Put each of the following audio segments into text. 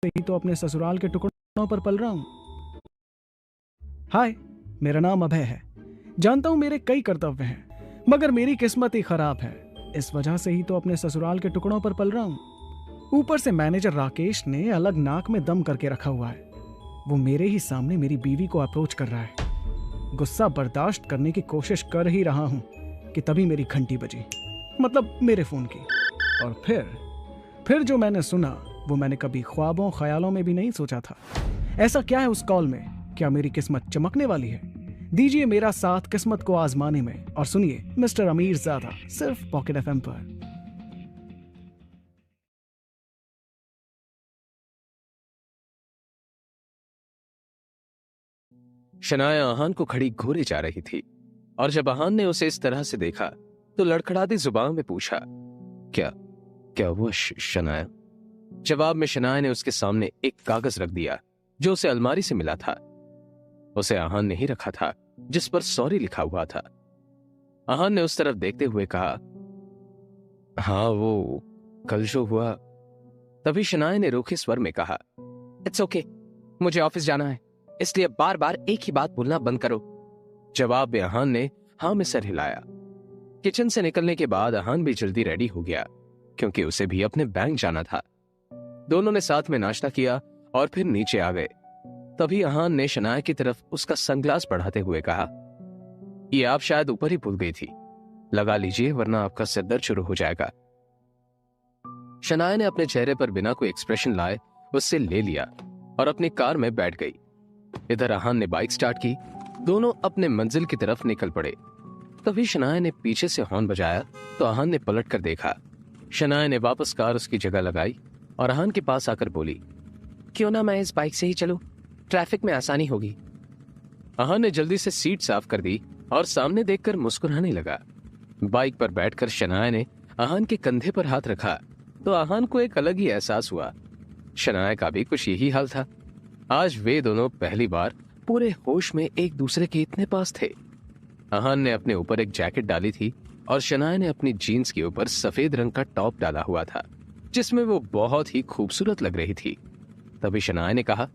ही तो अपने ससुराल के टुकड़ों पर पल रहा हूं। हाय, मेरा नाम अभय है। जानता हूं मेरे कई कर्तव्य हैं, मगर मेरी किस्मत ही खराब है। इस वजह से ही तो अपने ससुराल के टुकड़ों पर पल रहा हूं। ऊपर से मैनेजर राकेश ने अलग नाक में दम करके रखा हुआ है। वो मेरे ही सामने मेरी बीवी को अप्रोच कर रहा है। गुस्सा बर्दाश्त करने की कोशिश कर ही रहा हूं कि तभी मेरी घंटी बजी, मतलब मेरे फोन की। और फिर जो मैंने सुना वो मैंने कभी ख्वाबों ख्यालों में भी नहीं सोचा था। ऐसा क्या है उस कॉल में? क्या मेरी किस्मत चमकने वाली है? दीजिए मेरा साथ किस्मत को आजमाने में और सुनिए मिस्टर अमीर ज़ादा, सिर्फ पॉकेट एफएम पर। शनाया आहान को खड़ी घूरे जा रही थी और जब आहान ने उसे इस तरह से देखा तो लड़खड़ाती जुबान में पूछा, क्या क्या हुआ शनाया? जवाब में शनाया ने उसके सामने एक कागज रख दिया जो उसे अलमारी से मिला था। उसे आहान ने ही रखा था, जिस पर सॉरी लिखा हुआ था। आहान ने उस तरफ देखते हुए कहा, हाँ वो कल जो हुआ। तभी शनाया ने रूखे स्वर में कहा, इट्स ओके, मुझे ऑफिस जाना है, इसलिए बार बार एक ही बात बोलना बंद करो। जवाब में आहान ने हाँ में सर हिलाया। किचन से निकलने के बाद आहान भी जल्दी रेडी हो गया, क्योंकि उसे भी अपने बैंक जाना था। दोनों ने साथ में नाश्ता किया और फिर नीचे आ गए। तभी आहान ने शनाया की तरफ उसका सनग्लास बढ़ाते हुए कहा, ये आप शायद ऊपर ही भूल गई थी, लगा लीजिए वरना आपका सिर दर्द शुरू हो जाएगा। शनाया ने अपने चेहरे पर बिना कोई एक्सप्रेशन लाए उससे ले लिया और अपनी कार में बैठ गई। इधर आहान ने बाइक स्टार्ट की। दोनों अपने मंजिल की तरफ निकल पड़े। तभी शनाया ने पीछे से हॉर्न बजाया तो आहान ने पलट कर देखा। शनाया ने वापस कार उसकी जगह लगाई और आहान के पास आकर बोली, क्यों ना मैं इस बाइक से ही चलूं, ट्रैफिक में आसानी होगी। आहान ने जल्दी से सीट साफ कर दी और सामने देखकर मुस्कुराने लगा। बाइक पर बैठकर शनाया ने आहान के कंधे पर हाथ रखा तो आहान को एक अलग ही एहसास हुआ। शनाया का भी कुछ यही हाल था। आज वे दोनों पहली बार पूरे होश में एक दूसरे के इतने पास थे। आहान ने अपने ऊपर एक जैकेट डाली थी और शनाया ने अपनी जीन्स के ऊपर सफेद रंग का टॉप डाला हुआ था, जिसमें वो बहुत ही खूबसूरत लग रही थी। तभी शनाया ने कहा,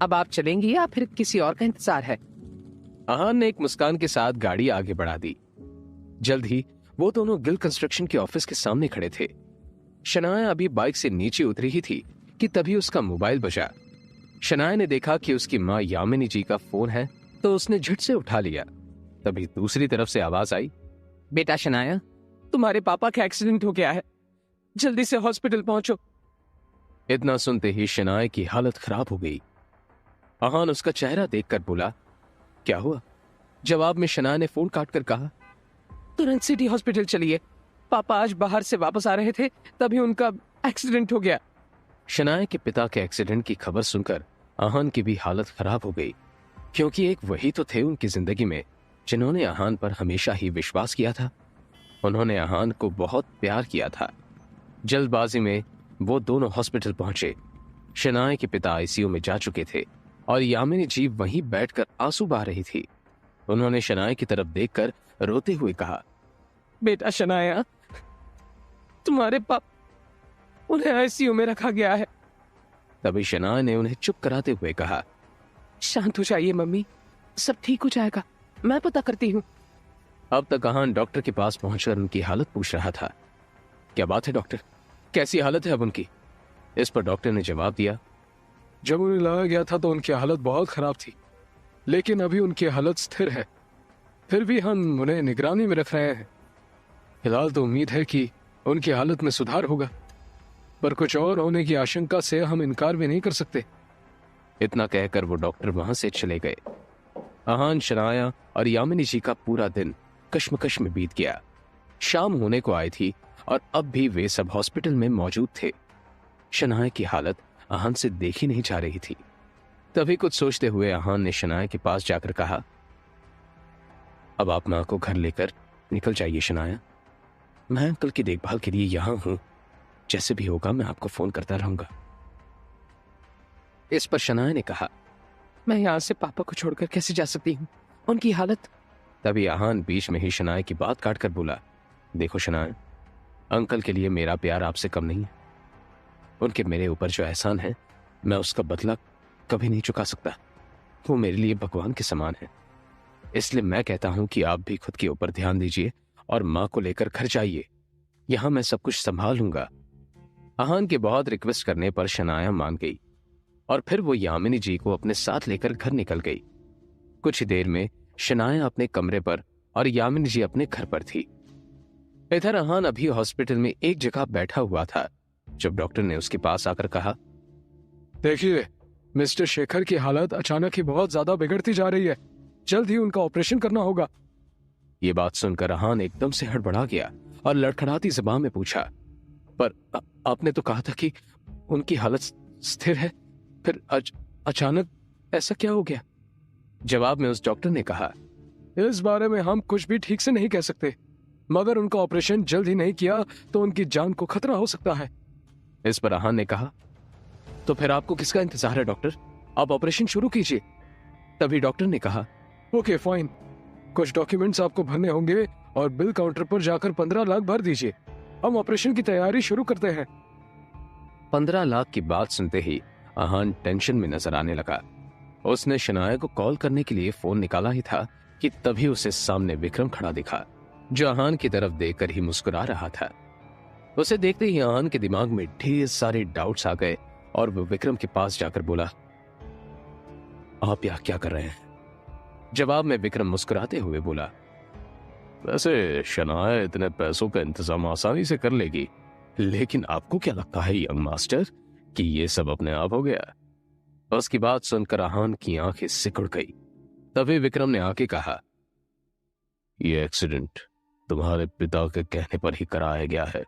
अब आप चलेंगी या फिर किसी और का इंतजार है? आहान ने एक मुस्कान के साथ गाड़ी आगे बढ़ा दी। जल्द ही वो दोनों गिल कंस्ट्रक्शन के ऑफिस के सामने खड़े थे। शनाया अभी बाइक से नीचे उतरी ही थी कि तभी उसका मोबाइल बजा। शनाया ने देखा कि उसकी माँ यामिनी जी का फोन है तो उसने झट से उठा लिया। तभी दूसरी तरफ से आवाज आई, बेटा शनाया, तुम्हारे पापा का एक्सीडेंट हो गया है, जल्दी से हॉस्पिटल पहुंचो। इतना सुनते ही शनाया की हालत खराब हो गई। आहान उसका चेहरा देखकर बोला, क्या हुआ? जवाब में शनाया ने फोन काटकर कहा, तुरंत सिटी हॉस्पिटल चलिए, पापा आज बाहर से वापस आ रहे थे तभी उनका एक्सीडेंट हो गया। शनाया के पिता के एक्सीडेंट की खबर सुनकर आहान की भी हालत खराब हो गई, क्योंकि एक वही तो थे उनकी जिंदगी में जिन्होंने आहान पर हमेशा ही विश्वास किया था। उन्होंने आहान को बहुत प्यार किया था। जल्दबाजी में वो दोनों हॉस्पिटल पहुंचे। शनाया के पिता आईसीयू में जा चुके थे और यामिनी जी वहीं बैठकर आंसू बहा रही थी। उन्होंने शनाया की तरफ देखकर रोते हुए कहा, बेटा शनाया, तुम्हारे पापा, उन्हें आईसीयू में रखा गया है। तभी शनाया ने उन्हें चुप कराते हुए कहा, शांत हो जाइए मम्मी, सब ठीक हो जाएगा, मैं पता करती हूँ। अब तक आहान डॉक्टर के पास पहुंचकर उनकी हालत पूछ रहा था। क्या बात है डॉक्टर, कैसी हालत है अब उनकी? इस पर डॉक्टर ने जवाब दिया, जब उन्हें लाया गया था तो उनकी हालत बहुत खराब थी, लेकिन अभी उनकी हालत स्थिर है। फिर भी हम उन्हें निगरानी में रख रहे हैं। फिलहाल तो उम्मीद है कि उनकी हालत में सुधार होगा, पर कुछ और होने की आशंका से हम इनकार भी नहीं कर सकते। इतना कहकर वो डॉक्टर वहां से चले गए। आहान, शनाया और यामिनी जी का पूरा दिन कश्मकश में बीत गया। शाम होने को आई थी और अब भी वे सब हॉस्पिटल में मौजूद थे। शनाया की हालत आहान से देखी नहीं जा रही थी। तभी कुछ सोचते हुए आहान ने शनाया के पास जाकर कहा, अब आप मां को घर लेकर निकल जाइए शनाया, मैं अंकल की देखभाल के लिए यहां हूं, जैसे भी होगा मैं आपको फोन करता रहूंगा। इस पर शनाया ने कहा, मैं यहाँ से पापा को छोड़कर कैसे जा सकती हूँ, उनकी हालत। तभी आहान बीच में ही शनाया की बात काटकर बोला, देखो शनाया, अंकल के लिए मेरा प्यार आपसे कम नहीं है। उनके मेरे ऊपर जो एहसान है मैं उसका बदला कभी नहीं चुका सकता। वो मेरे लिए भगवान के समान है। इसलिए मैं कहता हूं कि आप भी खुद के ऊपर ध्यान दीजिए और माँ को लेकर घर जाइए। यहां मैं सब कुछ संभाल लूंगा। आहान के बहुत रिक्वेस्ट करने पर शनाया मान गई और फिर वो यामिनी जी को अपने साथ लेकर घर निकल गई। कुछ ही देर में शनाया अपने कमरे पर और यामिनी जी अपने घर पर थी। इधर आहान अभी हॉस्पिटल में एक जगह बैठा हुआ था जब डॉक्टर ने उसके पास आकर कहा, देखिए, मिस्टर शेखर की हालत अचानक ही बहुत ज्यादा बिगड़ती जा रही है। जल्द ही उनका ऑपरेशन करना होगा। ये बात सुनकर आहान एकदम से हड़बड़ा गया और लड़खड़ाती जुबान में पूछा, पर आपने तो कहा था कि उनकी हालत स्थिर है, फिर अचानक ऐसा क्या हो गया? जवाब में उस डॉक्टर ने कहा, इस बारे में हम कुछ भी ठीक से नहीं कह सकते, मगर उनका ऑपरेशन जल्द ही नहीं किया तो उनकी जान को खतरा हो सकता है। इस पर आहान ने कहा, तो फिर आपको किसका इंतजार है डॉक्टर? आप ऑपरेशन शुरू कीजिए। तभी डॉक्टर ने कहा, ओके फाइन, कुछ डॉक्यूमेंट्स आपको भरने होंगे और बिल काउंटर पर जाकर 15 लाख भर दीजिए। हम ऑपरेशन की तैयारी शुरू करते हैं। 15 लाख की बात सुनते ही आहान टेंशन में नजर आने लगा। उसने शनाया को कॉल करने के लिए फोन निकाला ही था कि तभी उसे सामने विक्रम खड़ा दिखा, जो आहान की तरफ देखकर ही मुस्कुरा रहा था। उसे देखते ही आहान के दिमाग में ढेर सारे डाउट्स आ गए और वो विक्रम के पास जाकर बोला, आप यहाँ क्या कर रहे हैं? जवाब में विक्रम मुस्कुराते हुए बोला, वैसे शनाया इतने पैसों का इंतजाम आसानी से कर लेगी, लेकिन आपको क्या लगता है यंग मास्टर कि ये सब अपने आप हो गया? उसकी बात सुनकर आहान की आंखें सिकुड़ गई। तभी विक्रम ने आके कहा, ये एक्सीडेंट तुम्हारे पिता के कहने पर ही कराया गया है।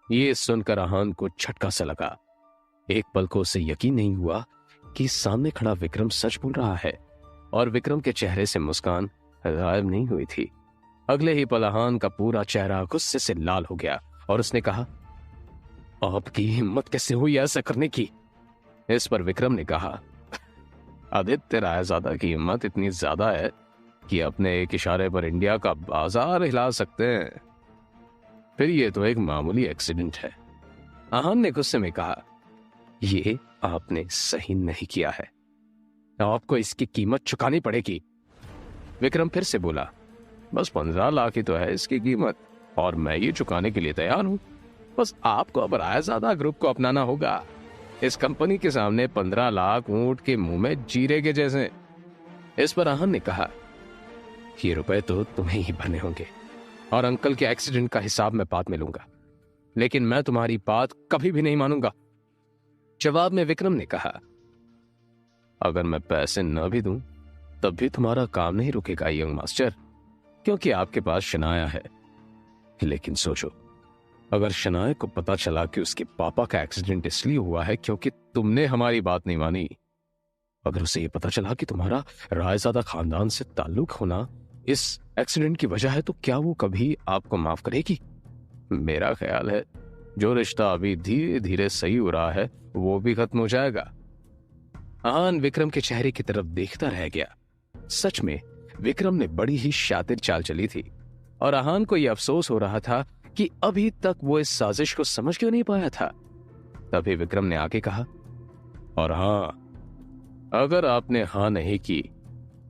ये सुनकर आहान को झटका सा लगा। एक पल को उसे यकीन नहीं हुआ कि सामने खड़ा विक्रम सच बोल रहा है और विक्रम के चेहरे से मुस्कान गायब नहीं हुई थी। अगले ही पल आहान का पूरा चेहरा गुस्से से लाल हो गया और उसने कहा, आपकी हिम्मत कैसे हुई ऐसा करने की? इस पर विक्रम ने कहा, आदित्य रायजादा की हिम्मत इतनी ज्यादा है कि अपने एक इशारे पर इंडिया का बाजार हिला सकते हैं। फिर ये तो एक मामूली एक्सीडेंट है। आहान ने गुस्से में कहा, ये आपने सही नहीं किया है, आपको इसकी कीमत चुकानी पड़ेगी। विक्रम फिर से बोला, बस 15 लाख ही तो है इसकी कीमत और मैं ये चुकाने के लिए तैयार हूं। बस आपको अब रायजादा ग्रुप को अपनाना होगा। इस कंपनी के सामने 15 लाख ऊंट के मुंह में जीरे के जैसे। इस पर आहान ने कहा, ये रुपए तो तुम्हें ही भरने होंगे और अंकल के एक्सीडेंट का हिसाब मैं बाद में लूंगा, लेकिन मैं तुम्हारी बात कभी भी नहीं मानूंगा। जवाब में विक्रम ने कहा, अगर मैं पैसे न भी दूं तब भी तुम्हारा काम नहीं रुकेगा यंग मास्टर, क्योंकि आपके पास शनाया है। लेकिन सोचो, अगर शनाया को पता चला कि उसके पापा का एक्सीडेंट इसलिए हुआ है क्योंकि तुमने हमारी बात नहीं मानी, अगर उसे ये पता चला कि तुम्हारा रायजादा खानदान से ताल्लुक होना इस एक्सीडेंट की वजह है, तो क्या वो कभी आपको माफ करेगी? मेरा ख्याल है जो रिश्ता अभी धीरे धीरे सही हो रहा है वो भी खत्म हो जाएगा। आहान विक्रम के चेहरे की तरफ देखता रह गया। सच में विक्रम ने बड़ी ही शातिर चाल चली थी और आहान को यह अफसोस हो रहा था कि अभी तक वो इस साजिश को समझ क्यों नहीं पाया था। तभी विक्रम ने आके कहा, और हाँ, अगर आपने हाँ नहीं की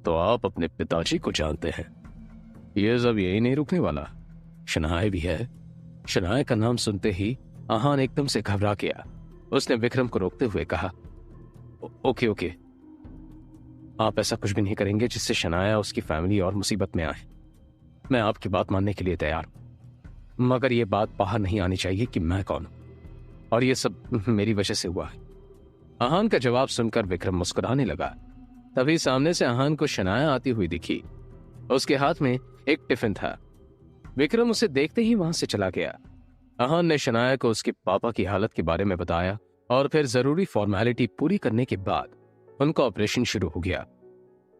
तो आप अपने पिताजी को जानते हैं। ये सब यही नहीं रुकने वाला, शनाया भी है। शनाया का नाम सुनते ही आहान एकदम से घबरा गया। उसने विक्रम को रोकते हुए कहा, ओके ओके, आप ऐसा कुछ भी नहीं करेंगे जिससे शनाया उसकी फैमिली और मुसीबत में आए। मैं आपकी बात मानने के लिए तैयार हूं, मगर यह बात बाहर नहीं आनी चाहिए कि मैं कौन हूं और यह सब मेरी वजह से हुआ है। आहान का जवाब सुनकर विक्रम मुस्कुराने लगा। तभी सामने से आहान को शनाया आती हुई दिखी। उसके हाथ में एक टिफिन था। विक्रम उसे देखते ही वहां से चला गया। आहान ने शनाया को उसके पापा की हालत के बारे में बताया और फिर जरूरी फॉर्मेलिटी पूरी करने के बाद उनका ऑपरेशन शुरू हो गया।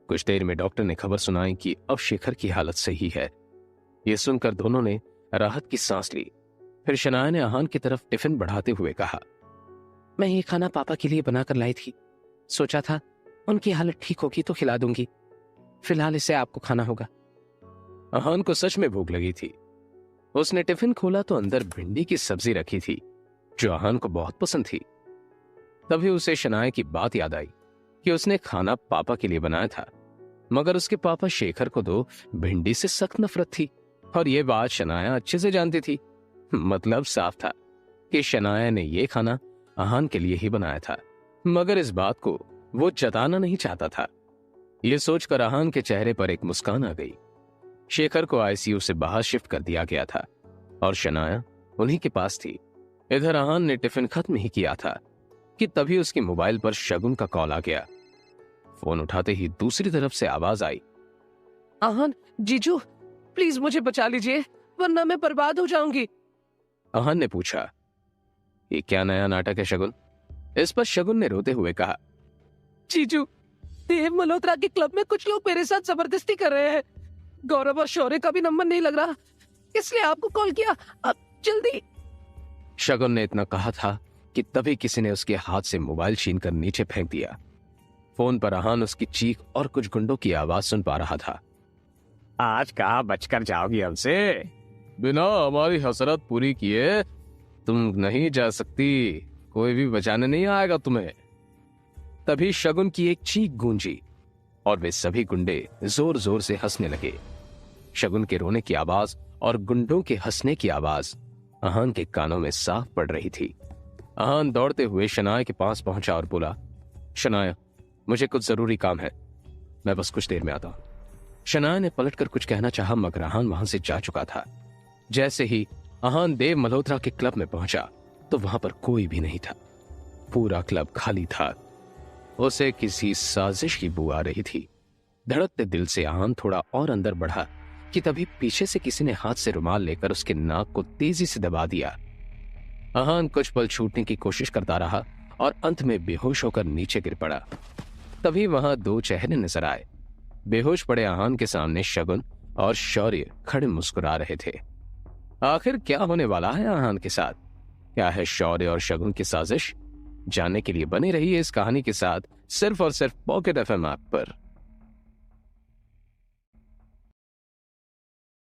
कुछ देर में डॉक्टर ने खबर सुनाई कि अब शेखर की हालत सही है। यह सुनकर दोनों ने राहत की सांस ली। फिर शनाया ने आहान की तरफ टिफिन बढ़ाते हुए कहा, मैं ये खाना पापा के लिए बनाकर लाई थी। सोचा था उनकी हालत ठीक होगी तो खिला दूंगी, फिलहाल इसे आपको खाना होगा। आहान को सच में भूख लगी थी। उसने टिफिन खोला तो अंदर भिंडी की सब्जी रखी थी जो आहान को बहुत पसंद थी। तभी उसे शनाया की बात याद आई कि उसने खाना पापा के लिए बनाया था, मगर उसके पापा शेखर को तो भिंडी से सख्त नफरत थी और ये बात शनाया अच्छे से जानती थी। मतलब साफ था कि शनाया ने यह खाना आहान के लिए ही बनाया था, मगर इस बात को वो जताना नहीं चाहता था। यह सोचकर आहान के चेहरे पर एक मुस्कान आ गई। शेखर को आईसीयू से बाहर शिफ्ट कर दिया गया था और शनाया उन्हीं के पास थी। इधर आहान ने टिफिन खत्म ही किया था कि तभी उसके मोबाइल पर शगुन का कॉल आ गया। फोन उठाते ही दूसरी तरफ से आवाज आई, आहान, जीजू प्लीज मुझे बचा लीजिए वरना मैं बर्बाद हो जाऊंगी। आहान ने पूछा, ये क्या नया नाटक है शगुन? इस पर शगुन ने रोते हुए कहा, जीजू, देव मल्होत्रा के क्लब में कुछ लोग मेरे साथ जबरदस्ती कर रहे हैं। गौरव और शौर्य का भी नंबर नहीं लग रहा, इसलिए आपको कॉल किया। अब जल्दी। शगुन ने इतना कहा था कि तभी किसी ने उसके हाथ से मोबाइल छीनकर नीचे फेंक दिया। फोन पर आहान उसकी चीख और कुछ गुंडों की आवाज सुन पा रहा था। आज कहाँ बचकर जाओगी हमसे? बिना हमारी हसरत पूरी किए तुम नहीं जा सकती, कोई भी बचाने नहीं आएगा तुम्हें। तभी शगुन की एक चीख गूंजी और वे सभी गुंडे जोर जोर से हंसने लगे। शगुन के रोने की आवाज और गुंडों के हंसने की आवाज आहान के कानों में साफ पड़ रही थी। आहान दौड़ते हुए शनाया के पास पहुंचा और बोला, शनाया, मुझे कुछ जरूरी काम है, मैं बस कुछ देर में आता हूं। शनाया ने पलटकर कुछ कहना चाहा, मगर आहान वहां से जा चुका था। जैसे ही आहान देव मल्होत्रा के क्लब में पहुंचा तो वहां पर कोई भी नहीं था। पूरा क्लब खाली था। उसे किसी साजिश की बू आ रही थी। धड़कते दिल से आहान थोड़ा और अंदर बढ़ा कि तभी पीछे से किसी ने हाथ से रुमाल लेकर उसके नाक को तेजी से दबा दिया। आहान कुछ पल छूटने की कोशिश करता रहा और अंत में बेहोश होकर नीचे गिर पड़ा। तभी वहां दो चेहरे नजर आए। बेहोश पड़े आहान के सामने शगुन और शौर्य खड़े मुस्कुरा रहे थे। आखिर क्या होने वाला है आहान के साथ? क्या है शौर्य और शगुन की साजिश? जानने के लिए बने रहिए इस कहानी के साथ सिर्फ और सिर्फ पॉकेट एफएम ऐप पर।